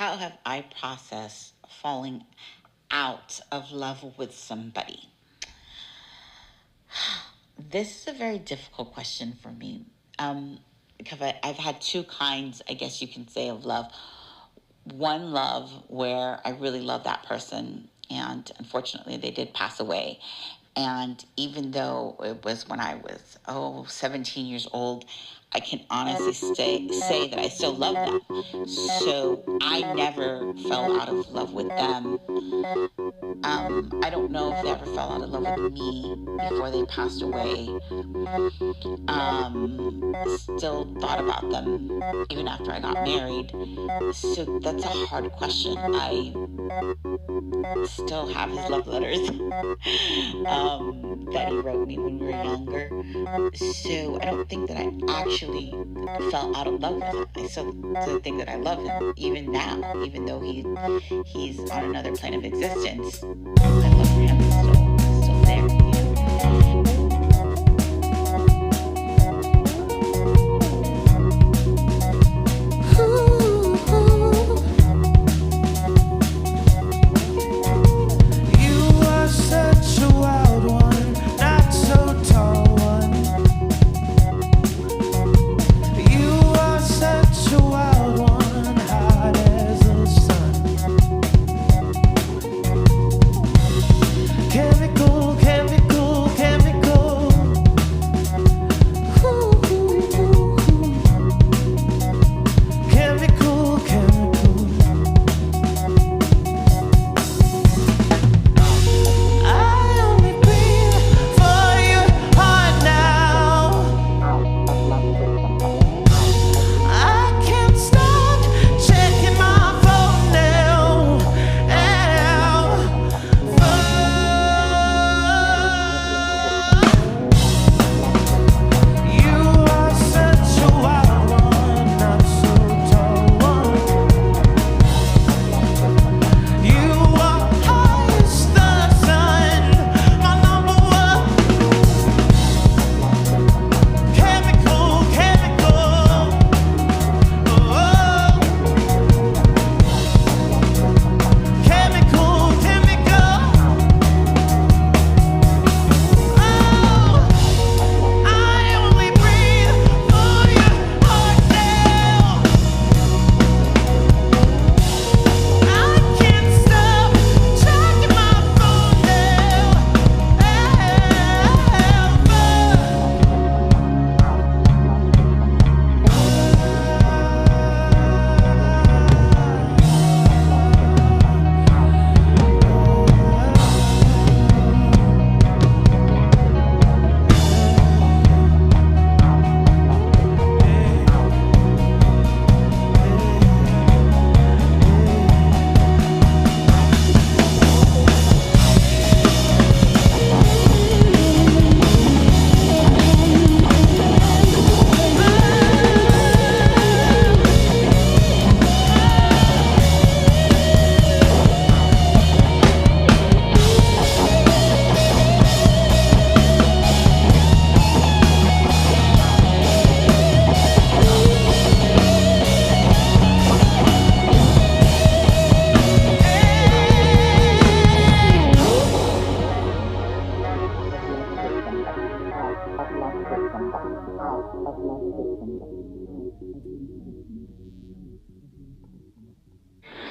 how have I processed falling out of love with somebody? This is a very difficult question for me, because I've had two kinds, I guess you can say, of love. One love where I really love that person, and unfortunately they did pass away. And even though it was when I was 17 years old, I can honestly say that I still love them. So I never fell out of love with them. I don't know if they ever fell out of love with me before they passed away. Still thought about them even after I got married. So that's a hard question. I still have his love letters that he wrote me when we were younger. So I don't think that I actually fell out of love with him. I still think that I love him even now, even though he's on another plane of existence. I love him still there.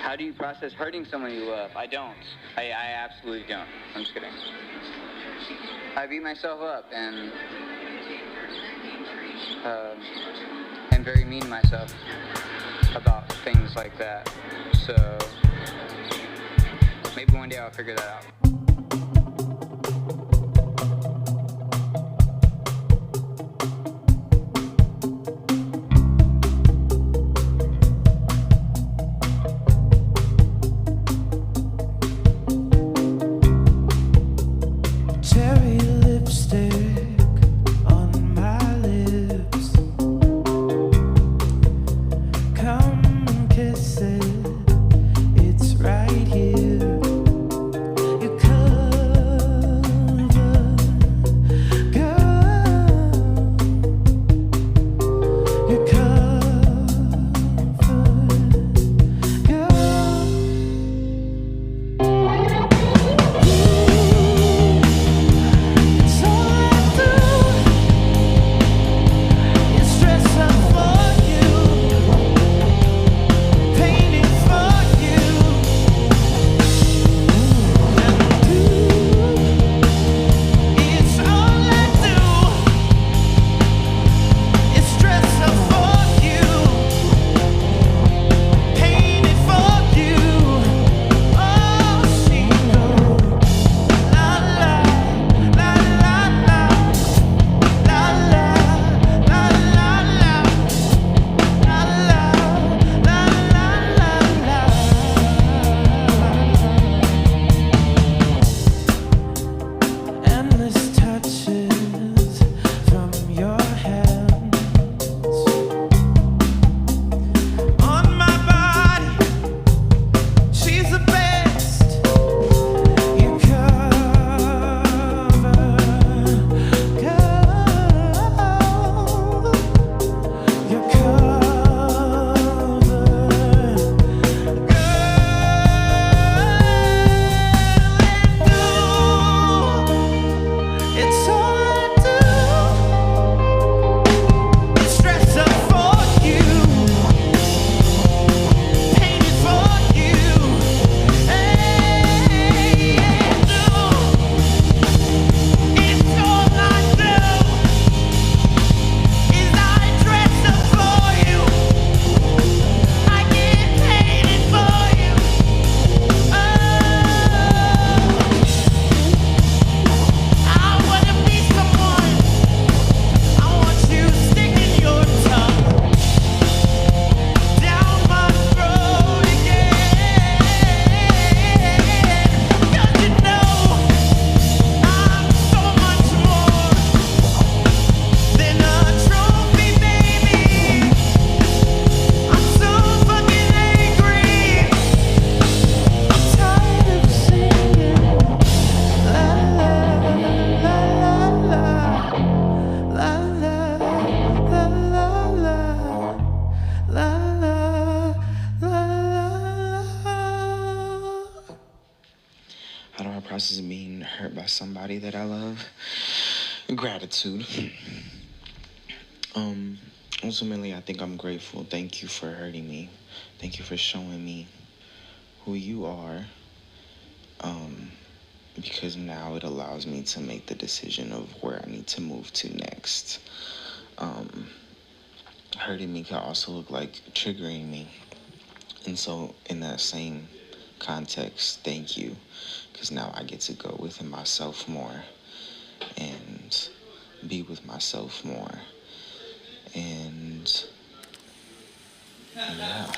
How do you process hurting someone you love? I don't. I absolutely don't. I'm just kidding. I beat myself up and am very mean to myself about things like that. So maybe one day I'll figure that out. It's right here. You somebody that I love. Gratitude. Ultimately, I think I'm grateful. Thank you for hurting me. Thank you for showing me who you are. Because now it allows me to make the decision of where I need to move to next. Hurting me can also look like triggering me. And so in that same context, thank you. Because now I get to go within myself more and be with myself more. And yeah.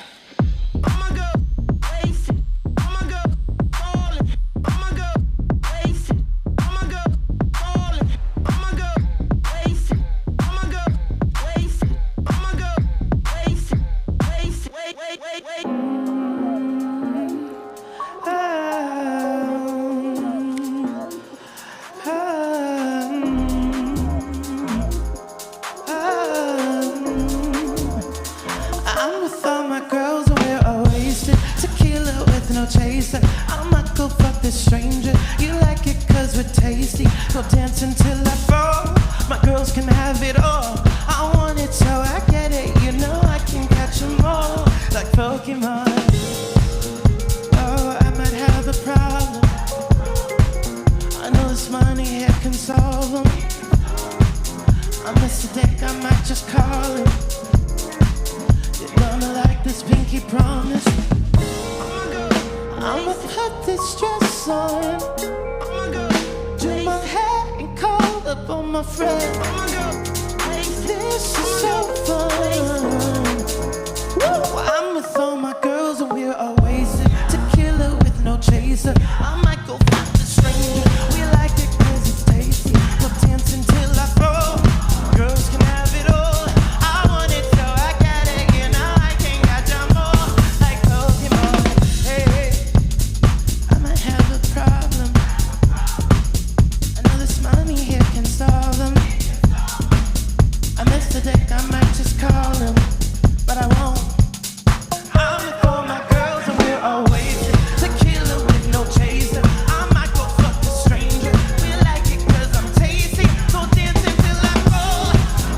Pokémon. Oh, I might have a problem. I know this money here can solve them. I miss a deck, I might just call him. You're gonna like this pinky promise. I'ma put this dress on, do my hair and call up on my friend. This is so fun. I'm with all my girls and we're all wasted. Tequila with no chaser. I might go find a stranger. We like it cause it's tasty. We'll dance until I fall. Girls can have it all. I want it so I got it. You know I can't catch them all. Like Pokemon. Hey, I might have a problem. I know this money here can solve them. I missed the deck, I might just call him. But I won't. I'm with all my girls and we're all wasted. Tequila with no chaser. I might go fuck a stranger. We like it cause I'm tasty. So dance until I fall.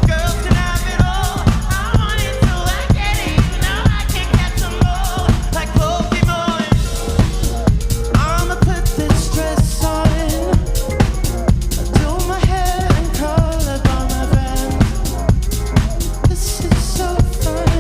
Girls can have it all. I want it so I get it. You know I can catch them all. Like Pokemon. I'ma put this dress on, do my hair and call up all my friends. This is so fun.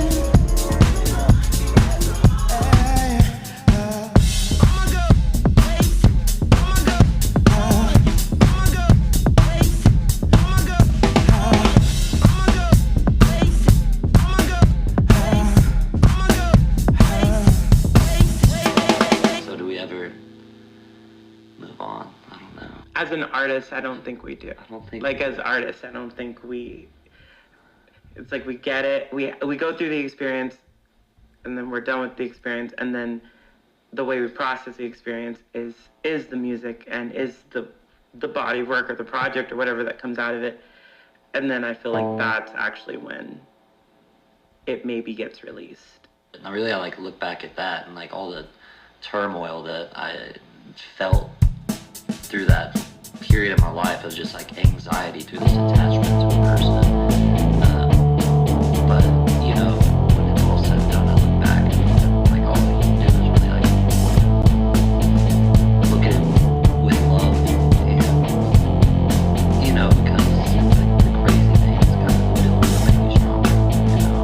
So do we ever move on? I don't know. As an artist, I don't think we do. I don't think Like as artists, I don't think we. It's like we get it. We go through the experience, and then we're done with the experience, and then the way we process the experience is the music and is the body work or the project or whatever that comes out of it, and then I feel like that's actually when it maybe gets released. And really, I like look back at that and like all the turmoil that I felt through that period of my life of just like anxiety through this attachment to a person. But you know, when it's all said and done, I look back and like all we can do is really like look at it with love, and you know, because like, the crazy things kind of build to make you stronger, you know.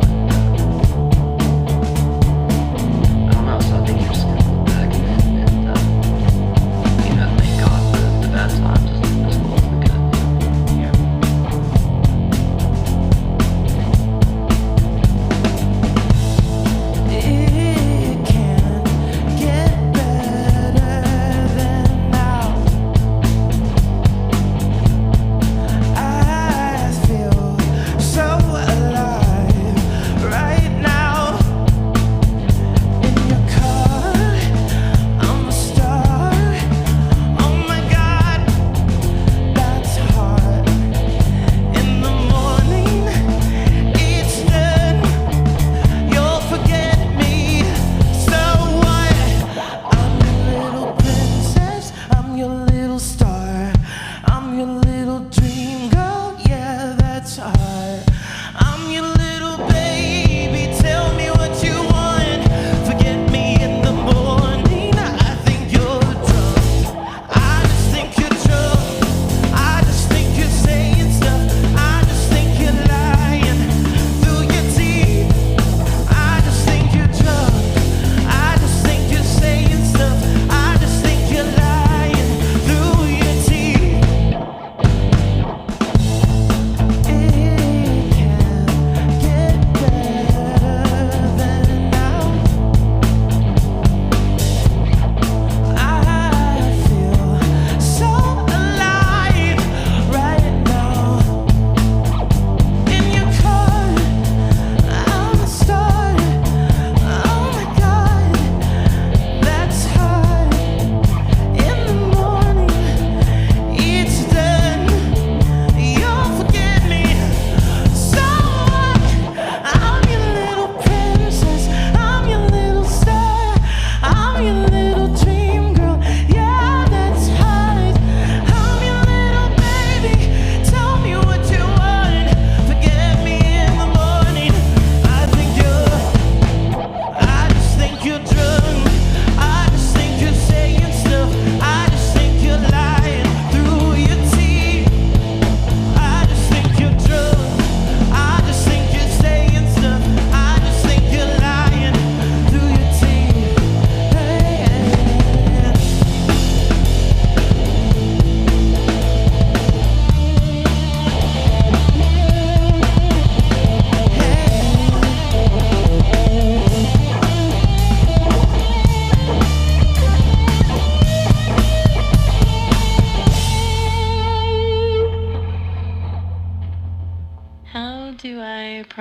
I don't know, so I think you just gotta look back and you know, thank God for the bad times as well as the good. Yeah.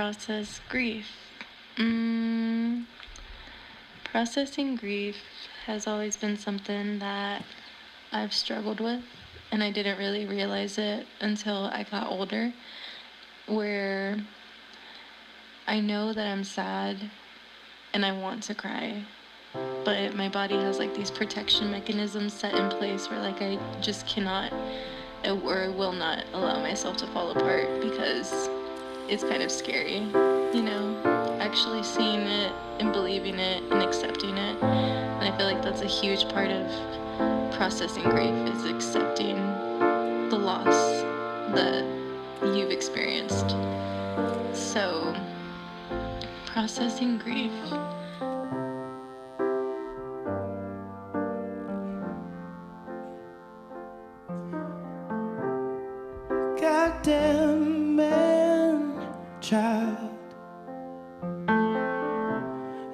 process grief. Processing grief has always been something that I've struggled with, and I didn't really realize it until I got older, where I know that I'm sad and I want to cry, but my body has like these protection mechanisms set in place where like I just cannot or will not allow myself to fall apart because it's kind of scary, you know, actually seeing it and believing it and accepting it. And I feel like that's a huge part of processing grief, is accepting the loss that you've experienced. So, processing grief. Goddamn man, child.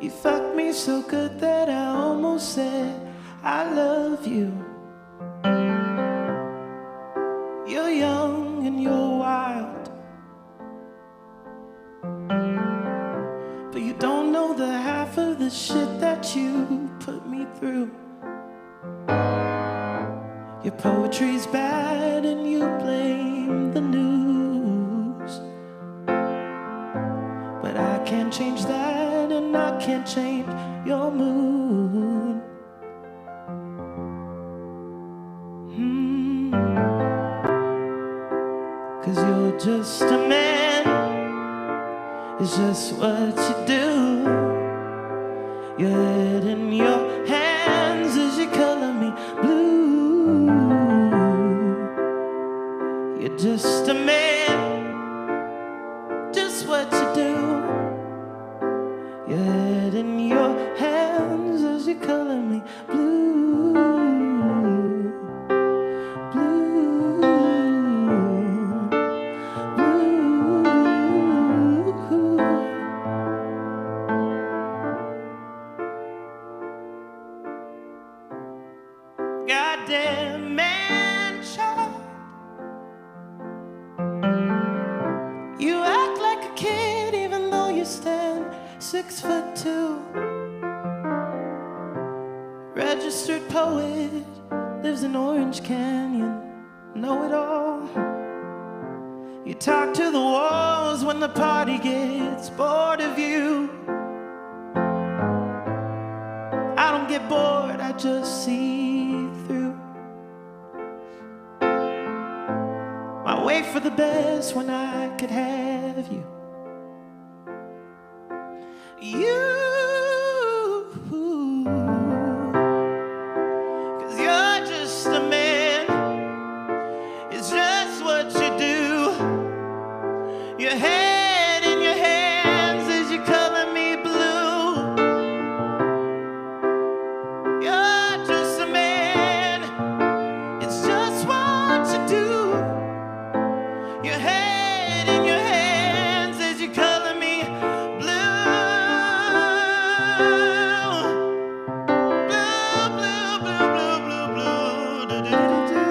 You fucked me so good that I almost said I love you. You're young and you're wild, but you don't know the half of the shit that you put me through. Your poetry's bad and you blame the news, but I can't change that and I can't change your mood. Cause you're just a man, it's just what you do. Your head in your hands as you color me blue. You're just a man, just what you do. Your head in your hands as you color me blue, blue, blue. Goddamn man child. You act like a kid even though you stand 6'2". Registered poet, lives in Orange Canyon, know it all. You talk to the walls when the party gets bored of you. I don't get bored, I just see through. I wait for the best when I could have you. Cause you're just a man, it's just what you do. Your head in your hands as you color me blue. You're just a man, it's just what you do. Your head in your hands as you color me blue. Blue, blue, blue, blue, blue, blue. Do-do-do-do.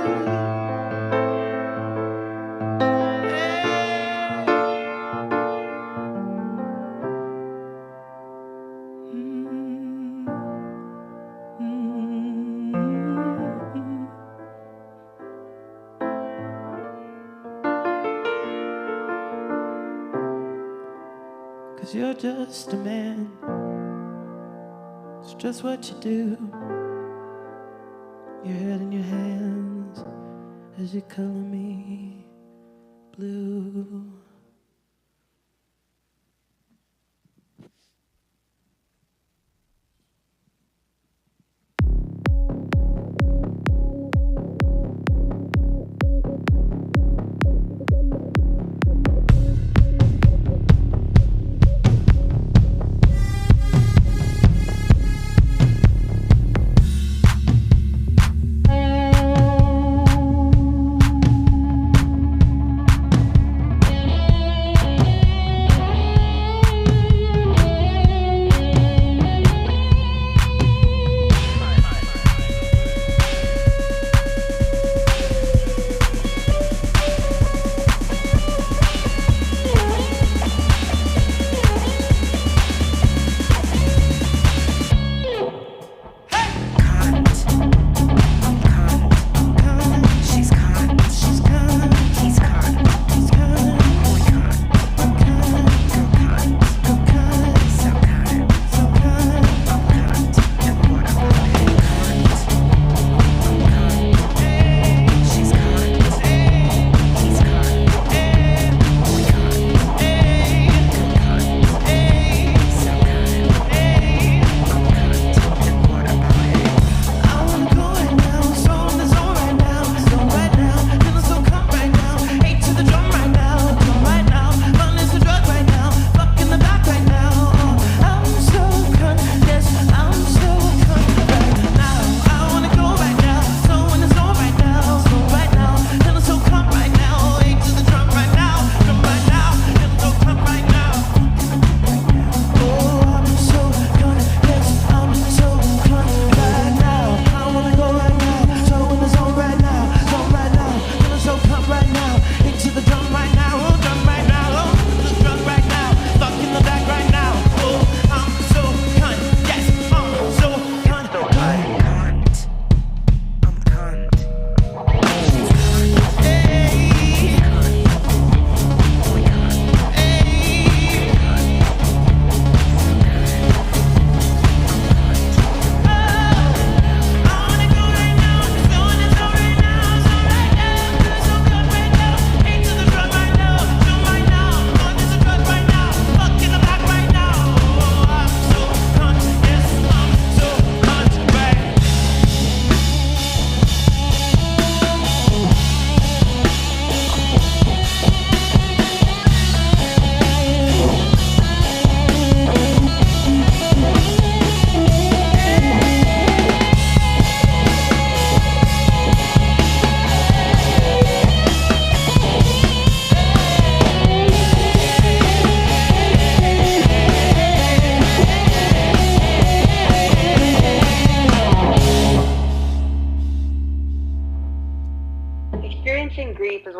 Cause you're just a man, it's just what you do. Your head in your hands as you color me blue.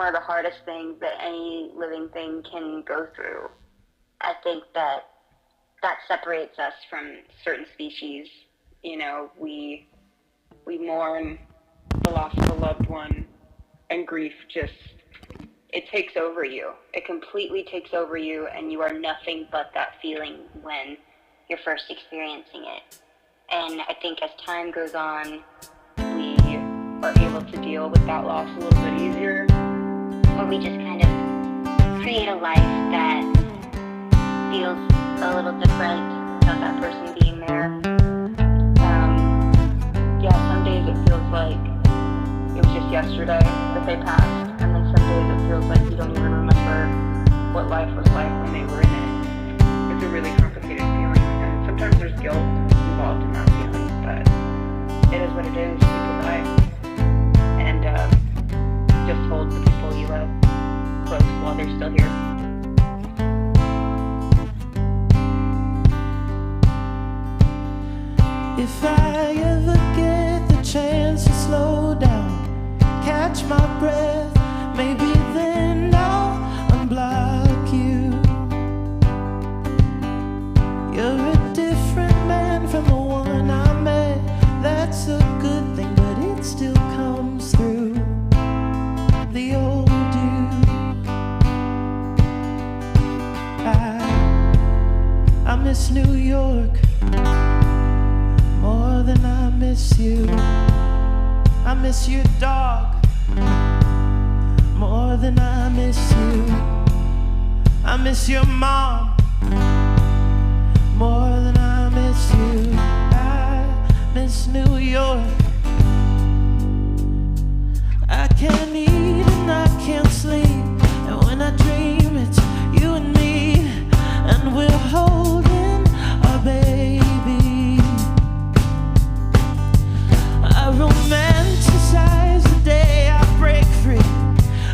one of the hardest things that any living thing can go through. I think that separates us from certain species. You know, we mourn the loss of a loved one, and grief just, it takes over you. It completely takes over you, and you are nothing but that feeling when you're first experiencing it. And I think as time goes on, we are able to deal with that loss a little bit easier, or we just kind of create a life that feels a little different without that person being there. Yeah, some days it feels like it was just yesterday that they passed, and then some days it feels like you don't even remember what life was like when they were in it. It's a really complicated feeling, and sometimes there's guilt involved in that feeling, but it is what it is. People die, and just hold the people you love close while they're still here. If I ever get the chance to slow down, catch my breath, maybe then I'll unblock you. You're a different man from the one I met. That's a good thing, but it still comes through the old you. I miss New York more than I miss you. I miss your dog more than I miss you. I miss your mom more than I miss you. I miss New York. I can't eat and I can't sleep, and when I dream it's you and me, and we're holding our baby. I romanticize the day I break free.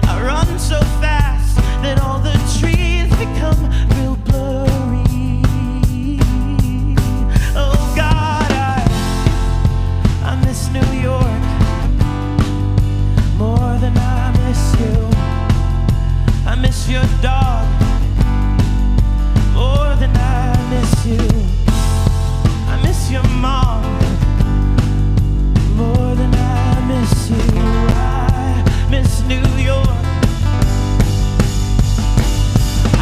I run so fast that all the trees become real blurry. Oh God, I miss New York more than I miss you. I miss your dog more than I miss you. I miss your mom more than I miss you. I miss New York.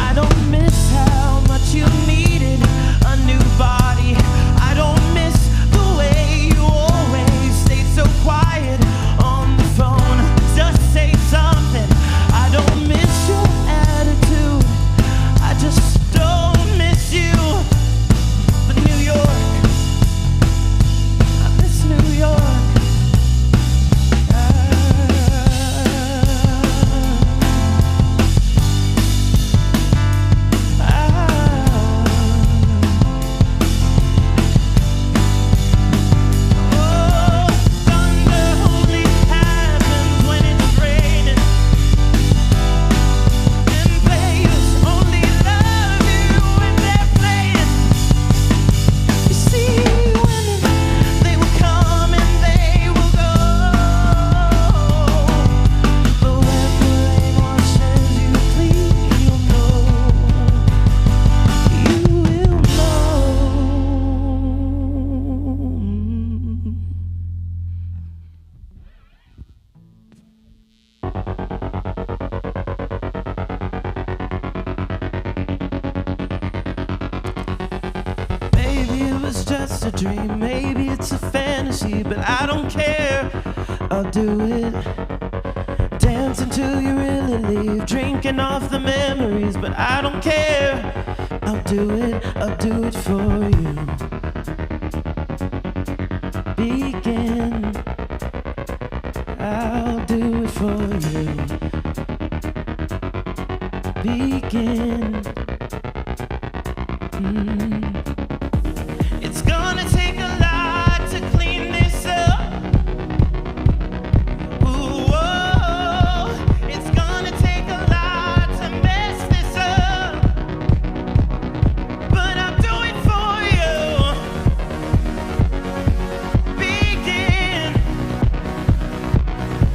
I don't miss how much you needed a new body. I don't miss the way you always stayed so quiet on the phone. Just say something. I don't miss your attitude. I just don't miss you. But New York, I miss New York. Just a dream, maybe it's a fantasy, but I don't care. I'll do it. Dance until you really leave, drinking off the memories, but I don't care. I'll do it for you. Begin. I'll do it for you. Begin. It's gonna take a lot to clean this up. Ooh, whoa. It's gonna take a lot to mess this up. But I'll do it for you. Begin.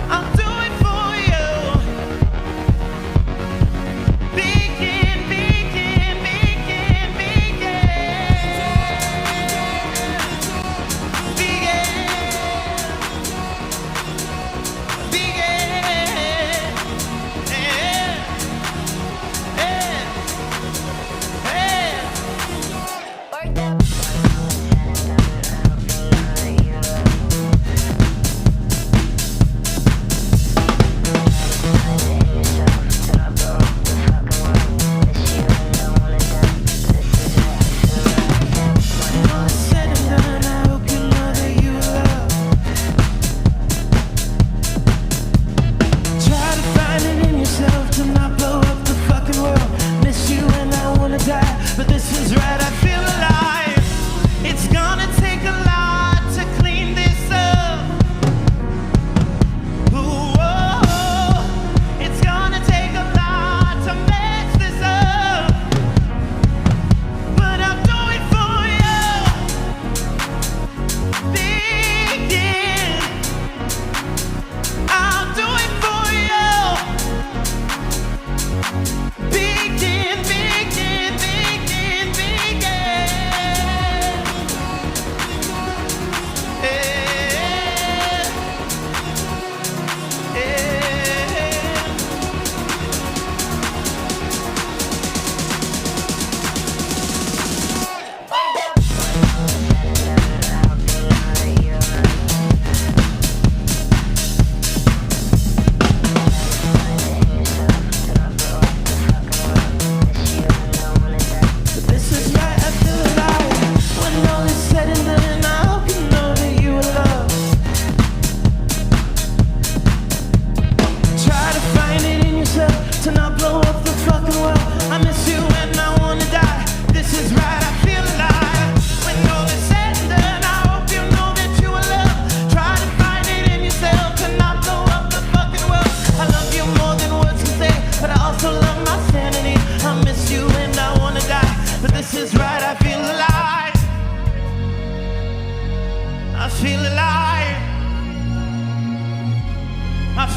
I'll do it for you.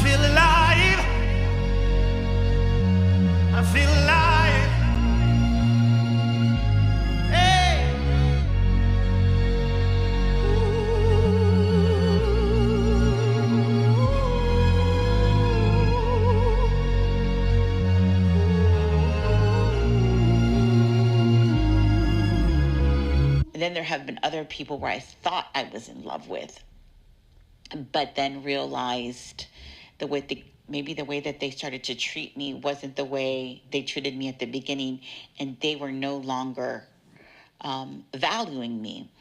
feel alive. I feel alive. Hey. And then there have been other people where I thought I was in love with, but then realized maybe the way that they started to treat me wasn't the way they treated me at the beginning, and they were no longer valuing me.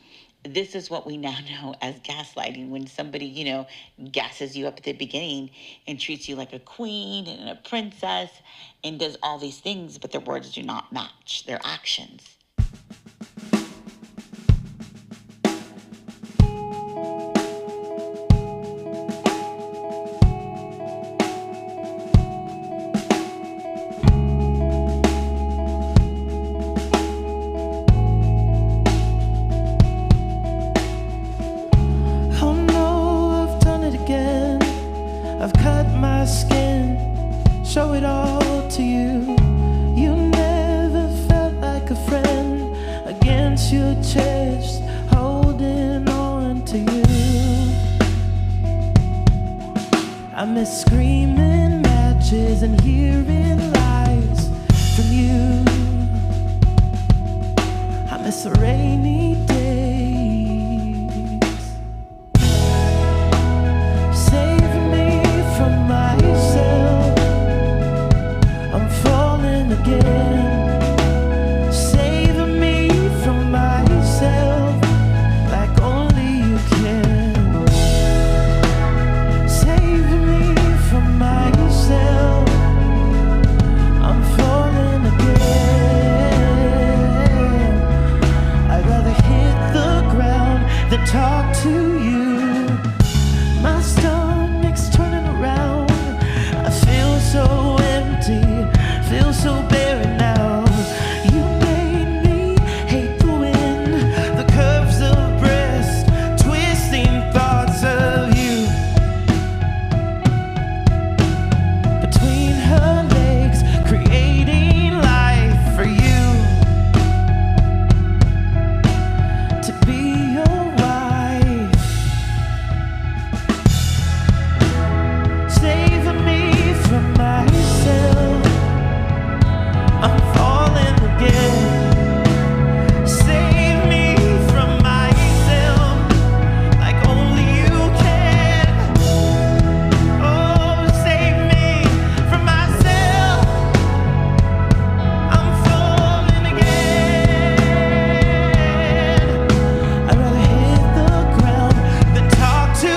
This is what we now know as gaslighting, when somebody, gasses you up at the beginning and treats you like a queen and a princess and does all these things, but their words do not match their actions. Show it all to you. You never felt like a friend against your chest, holding on to you. I miss screaming matches and hearing lies from you. I miss the rainy days. Save me from myself. I'm falling again. Save me from myself like only you can. Save me from myself. I'm falling again. I'd rather hit the ground than talk to you. My stomach's turning around. I feel so empty. Feel so bare now. You made me hate the wind, the curves of breast, twisting thoughts of you. Between her legs, creating life for you. To be your wife. Save me from myself. I'm falling again. Save me from myself like only you can. Oh, save me from myself. I'm falling again. I'd rather hit the ground than talk to you.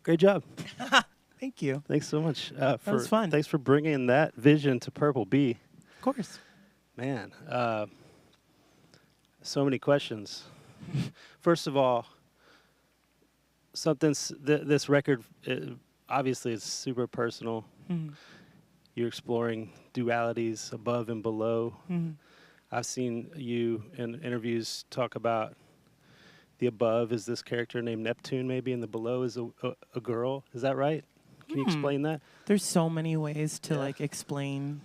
Great job. Thank you. Thanks so much. was fun. Thanks for bringing that vision to Purple Bee. Of course. Man, so many questions. First of all, this record, obviously it's super personal. You're exploring dualities above and below. I've seen you in interviews talk about the above is this character named Neptune maybe, and the below is a girl. Is that right? Can you explain that? There's so many ways to like explain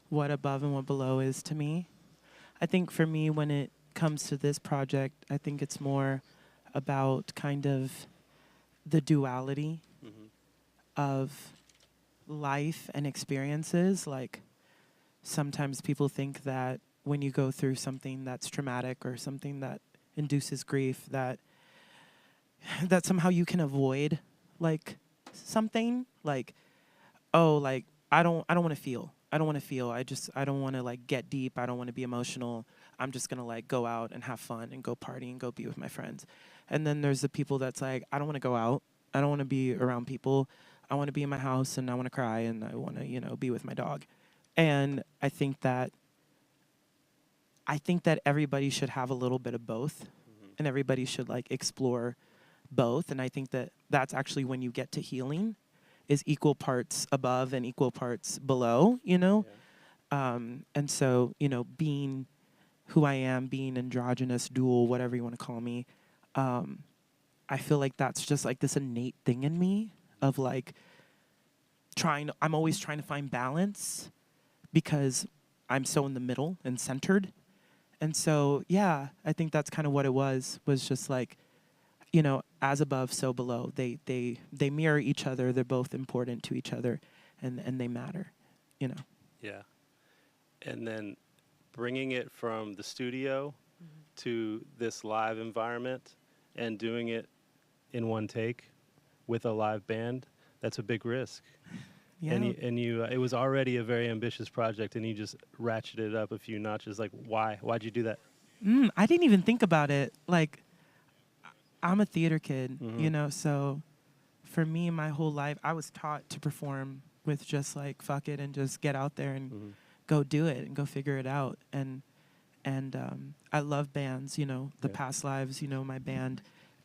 what above and what below is to me. I think for me, when it comes to this project, I think it's more about kind of the duality of life and experiences. Like sometimes people think that when you go through something that's traumatic or something that induces grief, that somehow you can avoid like something like, oh, like I don't want to feel. I don't want to feel. I don't want to like get deep. I don't want to be emotional. I'm just going to like go out and have fun and go party and go be with my friends. And then there's the people that's like, I don't want to go out. I don't want to be around people. I want to be in my house and I want to cry and I want to, you know, be with my dog. And I think that everybody should have a little bit of both, and everybody should like explore both. And I think that that's actually when you get to healing, is equal parts above and equal parts below, you know? And so, you know, being who I am, being androgynous, dual, whatever you want to call me, I feel like that's just like this innate thing in me of like I'm always trying to find balance because I'm so in the middle and centered. And so, yeah, I think that's kind of what it was just like, you know, as above, so below. They mirror each other. They're both important to each other, and they matter, you know. Yeah. And then bringing it from the studio to this live environment and doing it in one take with a live band, that's a big risk. Yeah. And you it was already a very ambitious project, and you just ratcheted it up a few notches. Like, why? Why'd you do that? I didn't even think about it. Like, I'm a theater kid, you know, so for me, my whole life, I was taught to perform with just like, fuck it, and just get out there and go do it and go figure it out. And I love bands, you know, the Past Lives, you know, my band,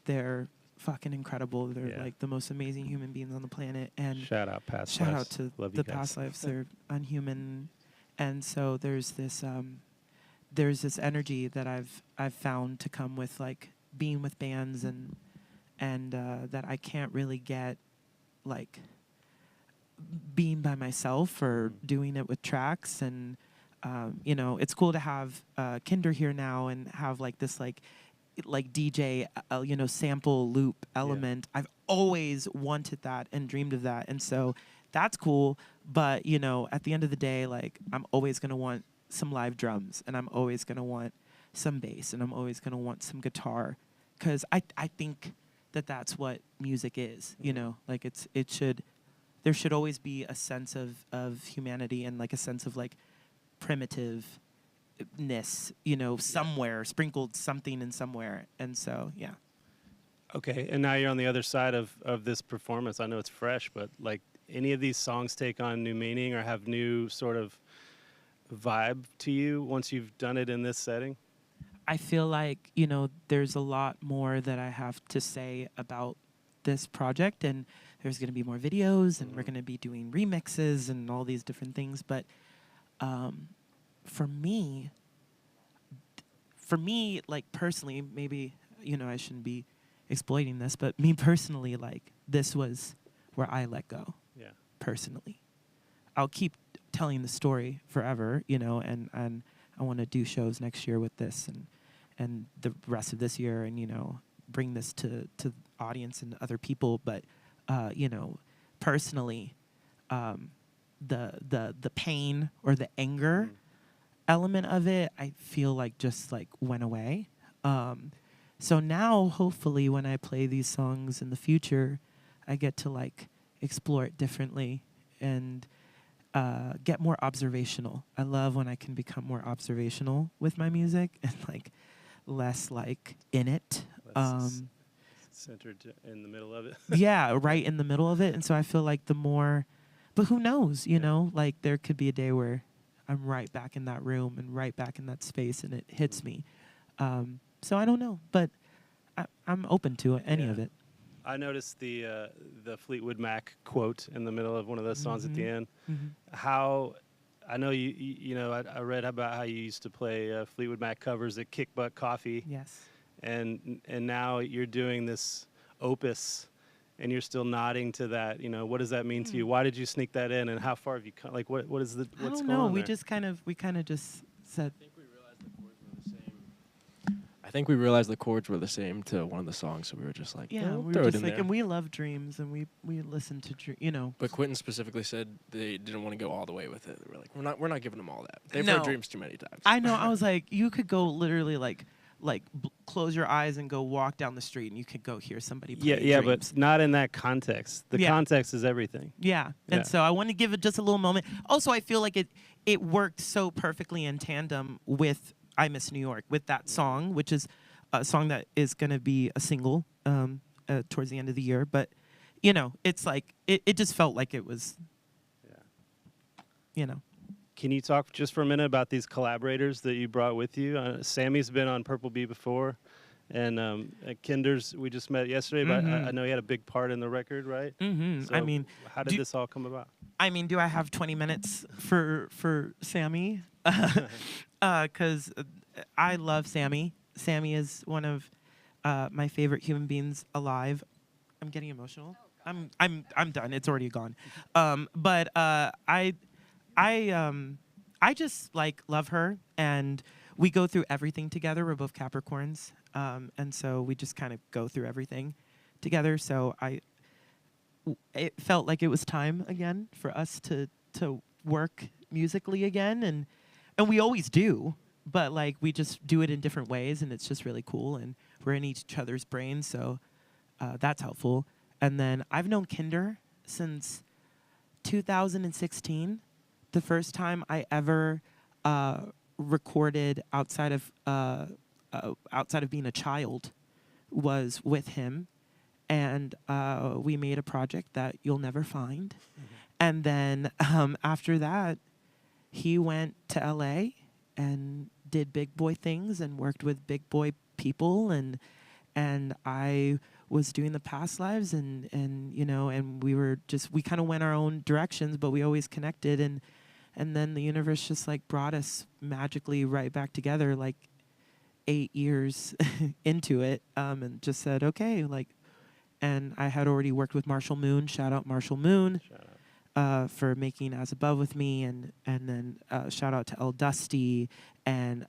they're fucking incredible. They're like the most amazing human beings on the planet. And shout out Past Lives. Shout out to Love the you guys. Past Lives. They're unhuman. And so there's this energy that I've found to come with like being with bands and that I can't really get like being by myself or doing it with tracks. And you know, it's cool to have Kinder here now and have like this like DJ you know, sample loop element. I've always wanted that and dreamed of that, and so that's cool. But you know, at the end of the day, like I'm always gonna want some live drums, and I'm always gonna want some bass, and I'm always gonna want some guitar, because I think that's what music is. You know, like there should always be a sense of humanity and like a sense of like primitiveness, you know, somewhere sprinkled something in somewhere. And so, yeah. Okay, and now you're on the other side of this performance. I know it's fresh, but like any of these songs take on new meaning or have new sort of vibe to you once you've done it in this setting? I feel like, you know, there's a lot more that I have to say about this project, and there's going to be more videos, and we're going to be doing remixes and all these different things. But for me, like personally, maybe, you know, I shouldn't be exploiting this, but me personally, like this was where I let go. Yeah. Personally, I'll keep telling the story forever, you know, and I want to do shows next year with this and the rest of this year, and you know, bring this to audience and other people. But you know, personally, the pain or the anger element of it, I feel like just like went away. So now, hopefully, when I play these songs in the future, I get to like explore it differently and get more observational. I love when I can become more observational with my music and like less like in it. Centered in the middle of it. Yeah, right in the middle of it. And so I feel like the more, but who knows, you know, like there could be a day where I'm right back in that room and right back in that space, and it hits me. So I don't know, but I'm open to any of it. I noticed the Fleetwood Mac quote in the middle of one of those songs at the end. How I know I read about how you used to play Fleetwood Mac covers at Kick Butt Coffee. Yes. And now you're doing this opus, and you're still nodding to that. What does that mean to you? Why did you sneak that in, and how far have you come? Like, what's going on there? I don't know. We kind of just said. I think we realized the chords were the same to one of the songs, so we were just like, yeah, we were just like, and we love Dreams, and we listen to But Quentin specifically said they didn't want to go all the way with it. They were like, we're not giving them all that. They've heard Dreams too many times. I know. I was like, you could go literally like close your eyes and go walk down the street, and you could go hear somebody play Yeah, Dreams. but not in that context. The context is everything. Yeah. And so I want to give it just a little moment. Also, I feel like it worked so perfectly in tandem with I Miss New York, with that song, which is a song that is going to be a single towards the end of the year. But, it's like, it just felt like it was, Can you talk just for a minute about these collaborators that you brought with you? Sammy's been on Purple Bee before, and Kinder's we just met yesterday, but I know he had a big part in the record, right? Mm-hmm. So how did this all come about? I mean, do I have 20 minutes for Sammy? Because I love Sammy. Sammy is one of my favorite human beings alive. I'm getting emotional. I'm done. It's already gone. But I just love her, and we go through everything together. We're both Capricorns, and so we just kind of go through everything together. So it felt like it was time again for us to work musically again, and we always do, but we just do it in different ways, and it's just really cool, and we're in each other's brains, so that's helpful. And then I've known Kinder since 2016. The first time I ever recorded outside of being a child was with him, and we made a project that you'll never find. And then after that, he went to LA and did big boy things and worked with big boy people, and I was doing the past lives, and we kind of went our own directions, but we always connected, and then the universe just brought us magically right back together 8 years into it, and just said okay, and I had already worked with Marshall Moon. Shout out Marshall Moon. For making As Above with me, and then shout out to El Dusty and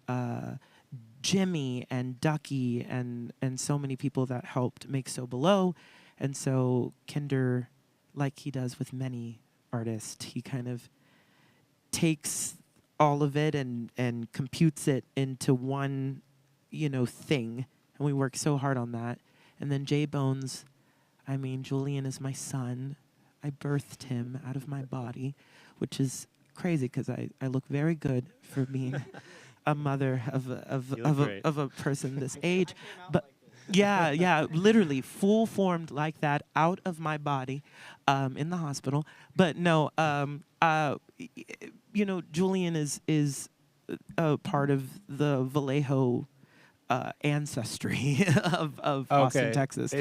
Jimmy and Ducky and so many people that helped make So Below. And so Kinder, like he does with many artists, he kind of takes all of it and computes it into one, thing. And we work so hard on that. And then J Bones, Julian is my son. I birthed him out of my body, which is crazy because I look very good for being a mother of a person this age. But yeah, literally full formed like that out of my body, in the hospital. But no, Julian is a part of the Vallejo ancestry of Austin, Texas.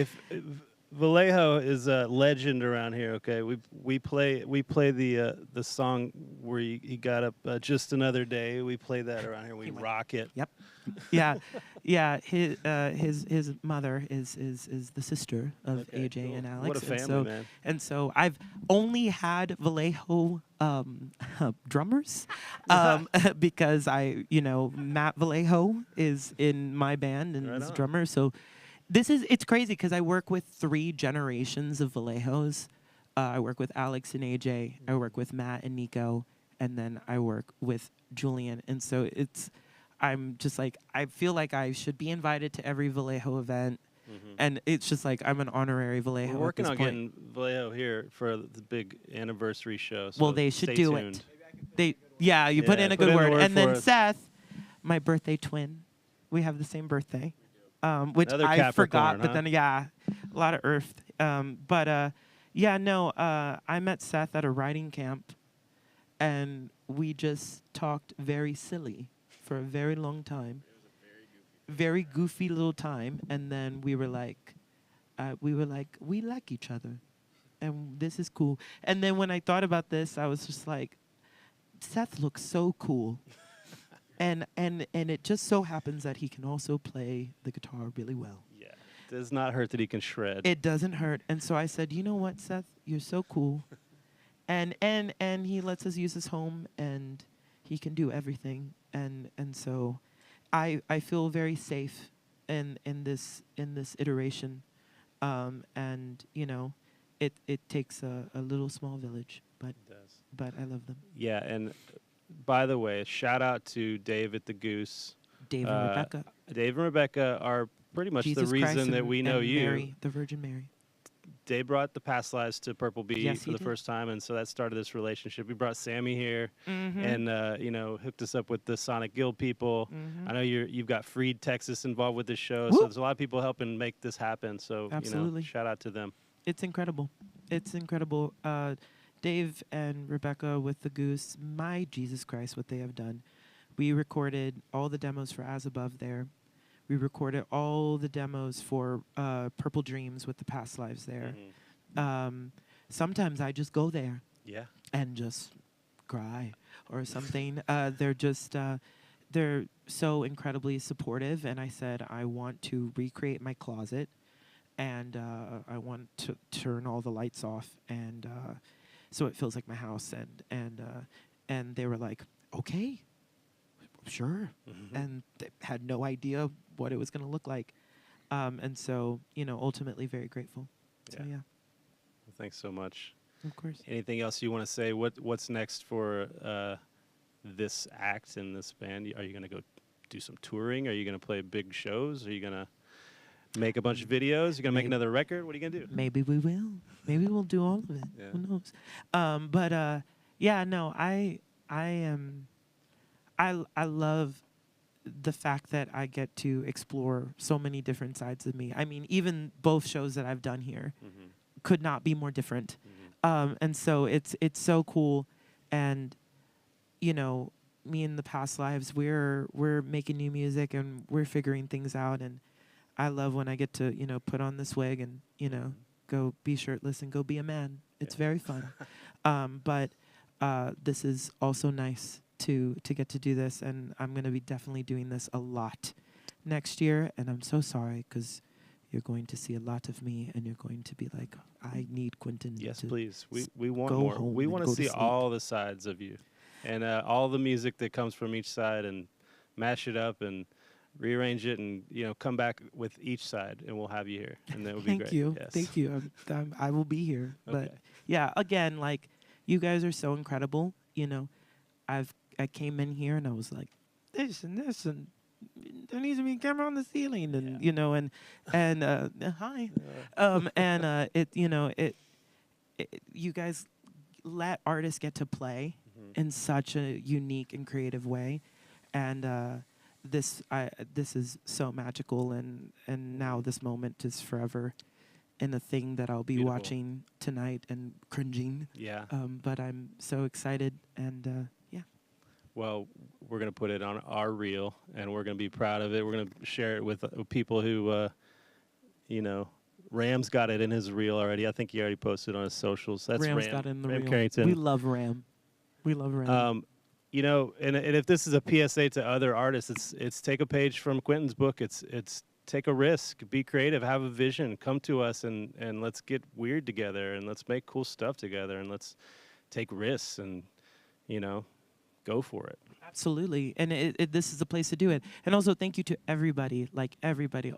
Vallejo is a legend around here. Okay, we play the song where he got up, Just Another Day. We play that around here. We rock it. Yep. Yeah. His mother is the sister of AJ and Alex. What a family, man. And so I've only had Vallejo drummers because Matt Vallejo is in my band and is a drummer. So. It's crazy because I work with 3 generations of Vallejos. I work with Alex and AJ. I work with Matt and Nico, and then I work with Julian. And so I'm just I feel like I should be invited to every Vallejo event, and it's just I'm an honorary Vallejo. We're working at on this point. getting Vallejo here for the big anniversary show. So well, they should do tuned. it. You put in a good word. And then Seth, my birthday twin, we have the same birthday. Which Another I Capricorn, forgot, but huh? then a lot of Earth. I met Seth at a writing camp, and we just talked very silly for a very long time. Very goofy little time, and then we were like, we like each other, and this is cool. And then when I thought about this, I was just like, Seth looks so cool, and it just so happens that he can also play the guitar really well. Yeah, it does not hurt that he can shred. It doesn't hurt, and so I said, you know what, Seth, you're so cool, and he lets us use his home, and he can do everything, and so. I feel very safe in this iteration, and it takes a little small village, but I love them. Yeah, and by the way, shout out to Dave at the Goose. Dave and Rebecca. Dave and Rebecca are pretty much Jesus the reason Christ that we know and you. Mary, the Virgin Mary. They brought the Past Lives to Purple Bee Yes, for the did. first time, and so that started this relationship. We brought Sammy here, and hooked us up with the Sonic Guild people. I know you've got Freed Texas involved with this show, so there's a lot of people helping make this happen. So Absolutely. shout out to them. It's incredible. It's incredible. Dave and Rebecca with the Goose, my Jesus Christ, what they have done. We recorded all the demos for As Above there. We recorded all the demos for Purple Dreams with the Past Lives there. Sometimes I just go there and just cry or something. They're so incredibly supportive, and I said I want to recreate my closet, and I want to turn all the lights off, and so it feels like my house. And they were like, okay. Sure. And they had no idea what it was going to look like. And so, ultimately very grateful. So, yeah. Well, thanks so much. Of course. Anything else you want to say? What's next for this act and this band? Are you going to go do some touring? Are you going to play big shows? Are you going to make a bunch of videos? You're going to make another record? What are you going to do? Maybe we will. Maybe we'll do all of it. Yeah. Who knows? I am... I love the fact that I get to explore so many different sides of me. I mean, even both shows that I've done here could not be more different. And so it's so cool. And, me in the Past Lives, we're making new music and we're figuring things out. And I love when I get to, put on this wig and, go be shirtless and go be a man. It's very fun. But this is also nice to get to do this, and I'm going to be definitely doing this a lot next year, and I'm so sorry because you're going to see a lot of me, and you're going to be like, I need Quentin. Yes, to please. We want go more. home We and want go to to see sleep. all the sides of you, and all the music that comes from each side, and mash it up and rearrange it, and come back with each side, and we'll have you here, and that would be great. Thank you. I will be here. Okay. But yeah, again, like, you guys are so incredible. I came in here and I was like, this and there needs to be a camera on the ceiling, and hi, you guys let artists get to play in such a unique and creative way, and this is so magical, and now this moment is forever, and a thing that I'll be Beautiful. watching tonight and cringing. Yeah. But I'm so excited, and yeah. Well, we're going to put it on our reel, and we're going to be proud of it. We're going to share it with people who, Ram's got it in his reel already. I think he already posted on his socials. That's Ram's Ram. got it in the Ram reel. Carrington. We love Ram. And if this is a PSA to other artists, it's take a page from Quentin's book. It's take a risk, be creative, have a vision, come to us, and let's get weird together, and let's make cool stuff together, and let's take risks, and go for it. Absolutely. And this is the place to do it. And also thank you to everybody,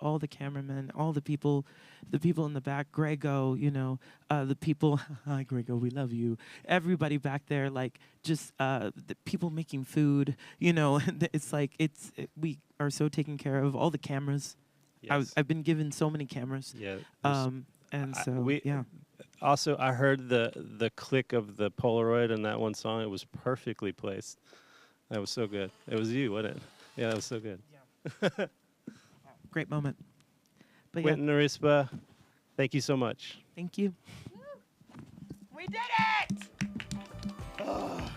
all the cameramen, all the people in the back, Grego, the people, hi Grego, we love you. Everybody back there, just the people making food, it's like, we are so taken care of. All the cameras. Yes. I've been given so many cameras. Yeah. Yeah. Also, I heard the click of the Polaroid in that one song. It was perfectly placed. That was so good. It was you, wasn't it? Yeah, that was so good. Yeah. Great moment. But Quentin, Arispe, thank you so much. Thank you. We did it!